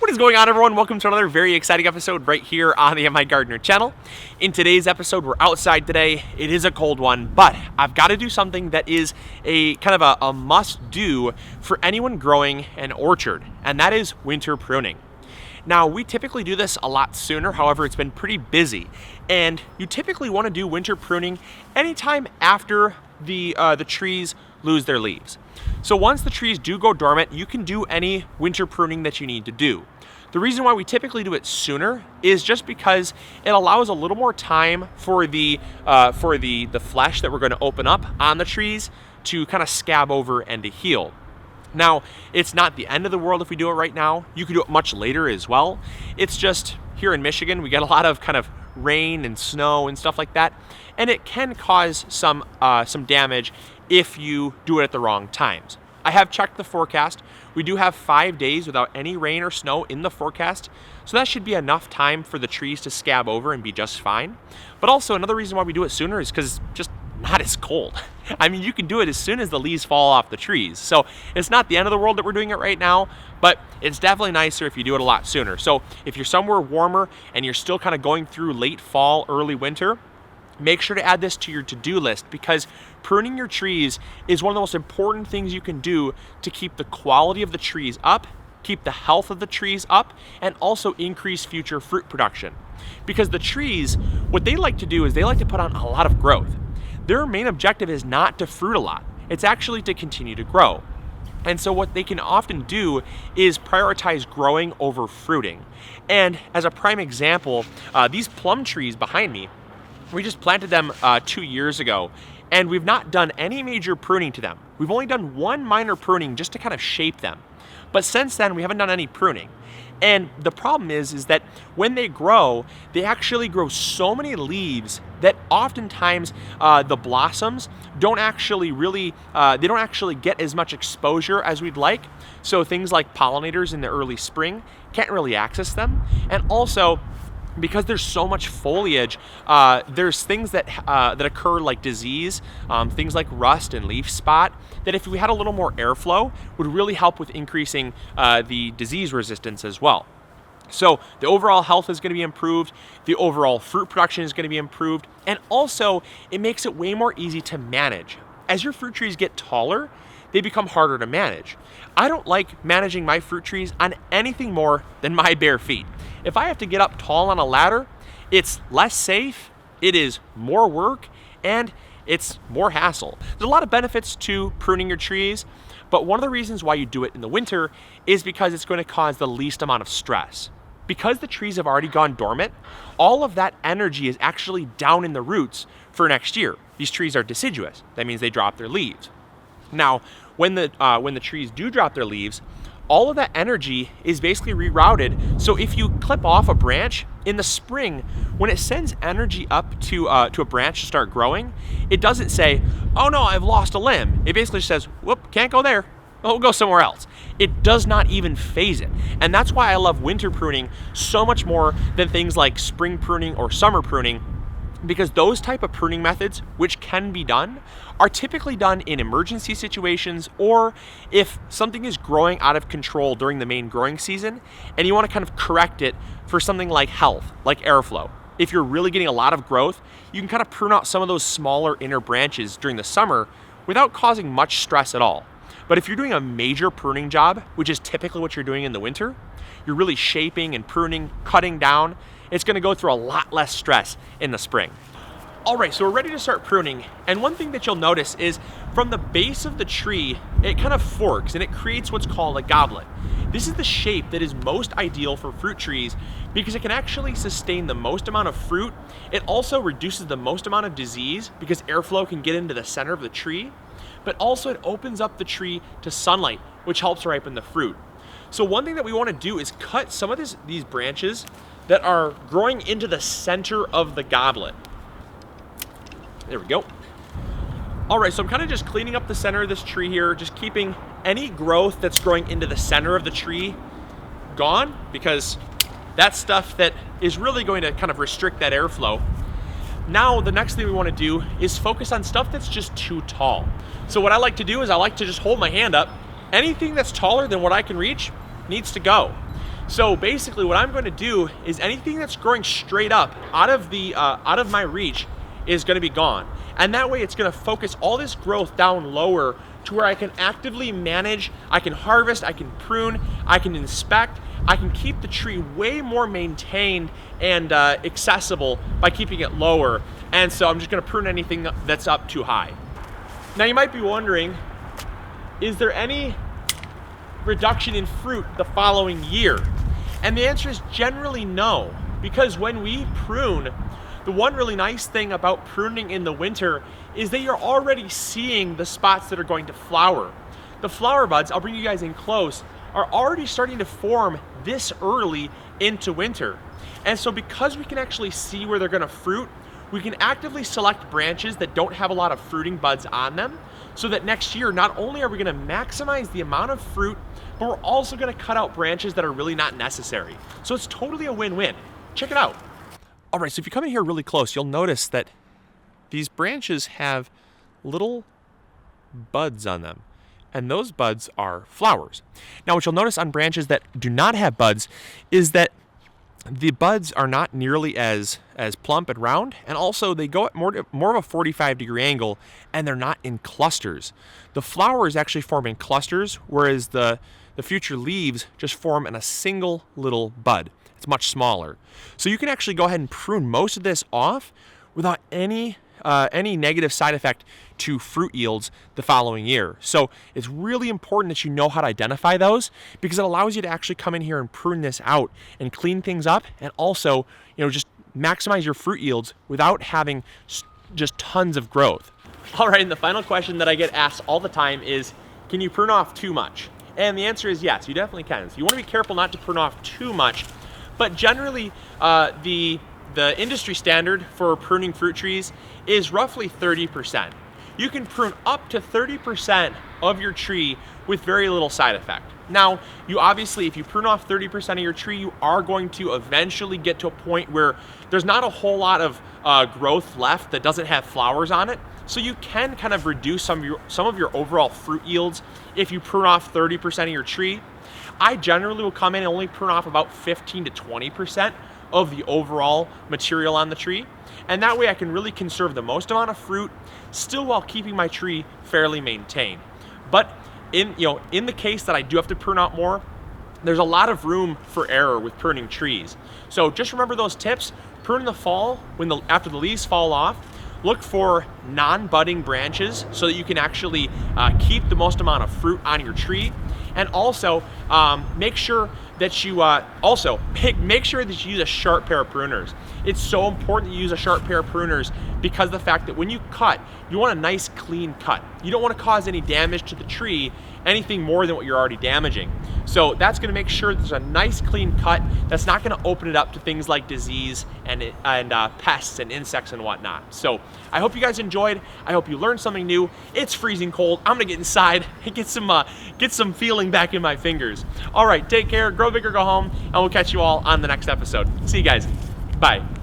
What is going on, everyone? Welcome to another very exciting episode right here on the MIgardener channel. In today's episode, we're outside today. It is a cold one, but I've got to do something that is a kind of a must-do for anyone growing an orchard, and that is winter pruning. Now, we typically do this a lot sooner, however, it's been pretty busy, and you typically want to do winter pruning anytime after the trees lose their leaves. So once the trees do go dormant, you can do any winter pruning that you need to do. The reason why we typically do it sooner is just because it allows a little more time for the flesh that we're going to open up on the trees to kind of scab over and to heal. Now, it's not the end of the world if we do it right now. You can do it much later as well. It's just here in Michigan, we get a lot of kind of rain and snow and stuff like that, and it can cause some damage if you do it at the wrong times. I have checked the forecast. We do have 5 days without any rain or snow in the forecast, so that should be enough time for the trees to scab over and be just fine. But also another reason why we do it sooner is because it's just not as cold. I mean, you can do it as soon as the leaves fall off the trees. So it's not the end of the world that we're doing it right now, but it's definitely nicer if you do it a lot sooner. So if you're somewhere warmer and you're still kind of going through late fall, early winter, make sure to add this to your to-do list, because pruning your trees is one of the most important things you can do to keep the quality of the trees up, keep the health of the trees up, and also increase future fruit production. Because the trees, what they like to do is they like to put on a lot of growth. Their main objective is not to fruit a lot. It's actually to continue to grow. And so what they can often do is prioritize growing over fruiting. And as a prime example, these plum trees behind me, we just planted them 2 years ago, and we've not done any major pruning to them. We've only done one minor pruning just to kind of shape them. But since then, we haven't done any pruning. And the problem is that when they grow, they actually grow so many leaves that oftentimes the blossoms don't actually really, they don't actually get as much exposure as we'd like. So things like pollinators in the early spring can't really access them. And also, because there's so much foliage, there's things that occur like disease, things like rust and leaf spot, that if we had a little more airflow would really help with increasing the disease resistance as well. So the overall health is going to be improved, the overall fruit production is going to be improved, and also it makes it way more easy to manage. As your fruit trees get taller, they become harder to manage. I don't like managing my fruit trees on anything more than my bare feet. If I have to get up tall on a ladder, it's less safe, it is more work, and it's more hassle. There's a lot of benefits to pruning your trees, but one of the reasons why you do it in the winter is because it's going to cause the least amount of stress. Because the trees have already gone dormant, all of that energy is actually down in the roots for next year. These trees are deciduous. That means they drop their leaves. Now, when the trees do drop their leaves, all of that energy is basically rerouted. So if you clip off a branch in the spring, when it sends energy up to a branch to start growing, it doesn't say, "Oh no, I've lost a limb." It basically says, "Whoop, can't go there. We'll go somewhere else." It does not even phase it. And that's why I love winter pruning so much more than things like spring pruning or summer pruning, because those type of pruning methods, which can be done, are typically done in emergency situations, or if something is growing out of control during the main growing season and you want to kind of correct it for something like health, like airflow. If you're really getting a lot of growth, you can kind of prune out some of those smaller inner branches during the summer without causing much stress at all. But if you're doing a major pruning job, which is typically what you're doing in the winter, you're really shaping and pruning, cutting down, it's going to go through a lot less stress in the spring. All right, so we're ready to start pruning. And one thing that you'll notice is from the base of the tree, it kind of forks and it creates what's called a goblet. This is the shape that is most ideal for fruit trees because it can actually sustain the most amount of fruit. It also reduces the most amount of disease because airflow can get into the center of the tree, but also it opens up the tree to sunlight, which helps ripen the fruit. So one thing that we want to do is cut some of these branches that are growing into the center of the goblet. There we go. All right, so I'm kind of just cleaning up the center of this tree here, just keeping any growth that's growing into the center of the tree gone, because that's stuff that is really going to kind of restrict that airflow. Now, the next thing we want to do is focus on stuff that's just too tall. So what I like to do is I like to just hold my hand up. Anything that's taller than what I can reach needs to go. So basically what I'm going to do is anything that's growing straight up out of my reach is going to be gone. And that way it's going to focus all this growth down lower to where I can actively manage, I can harvest, I can prune, I can inspect, I can keep the tree way more maintained and accessible by keeping it lower. And so I'm just going to prune anything that's up too high. Now you might be wondering, is there any reduction in fruit the following year? And the answer is generally no, because when we prune, the one really nice thing about pruning in the winter is that you're already seeing the spots that are going to flower. The flower buds, I'll bring you guys in close, are already starting to form this early into winter. And so because we can actually see where they're going to fruit, we can actively select branches that don't have a lot of fruiting buds on them, so that next year, not only are we going to maximize the amount of fruit, but we're also going to cut out branches that are really not necessary. So it's totally a win-win. Check it out. All right, so if you come in here really close, you'll notice that these branches have little buds on them, and those buds are flowers. Now, what you'll notice on branches that do not have buds is that the buds are not nearly as plump and round, and also they go at more of a 45-degree angle, and they're not in clusters. The flowers actually form in clusters, whereas the future leaves just form in a single little bud. It's much smaller. So you can actually go ahead and prune most of this off without any negative side effect to fruit yields the following year. So it's really important that you know how to identify those, because it allows you to actually come in here and prune this out and clean things up, and also, just maximize your fruit yields without having just tons of growth. All right, and the final question that I get asked all the time is, can you prune off too much? And the answer is yes, you definitely can. So you want to be careful not to prune off too much, but generally the industry standard for pruning fruit trees is roughly 30%. You can prune up to 30% of your tree with very little side effect. Now, you obviously, if you prune off 30% of your tree, you are going to eventually get to a point where there's not a whole lot of growth left that doesn't have flowers on it. So you can kind of reduce some of your overall fruit yields if you prune off 30% of your tree. I generally will come in and only prune off about 15 to 20% of the overall material on the tree. And that way I can really conserve the most amount of fruit, still while keeping my tree fairly maintained. But in the case that I do have to prune out more, there's a lot of room for error with pruning trees. So just remember those tips. Prune in the fall after the leaves fall off. Look for non-budding branches so that you can actually keep the most amount of fruit on your tree. And also make sure that you make sure that you use a sharp pair of pruners. It's so important that you use a sharp pair of pruners because of the fact that when you cut, you want a nice clean cut. You don't want to cause any damage to the tree, anything more than what you're already damaging. So that's going to make sure there's a nice clean cut that's not going to open it up to things like disease and pests and insects and whatnot. So I hope you guys enjoyed. I hope you learned something new. It's freezing cold. I'm gonna get inside and get some feeling back in my fingers. All right, take care, grow big or go home, and we'll catch you all on the next episode. See you guys. Bye.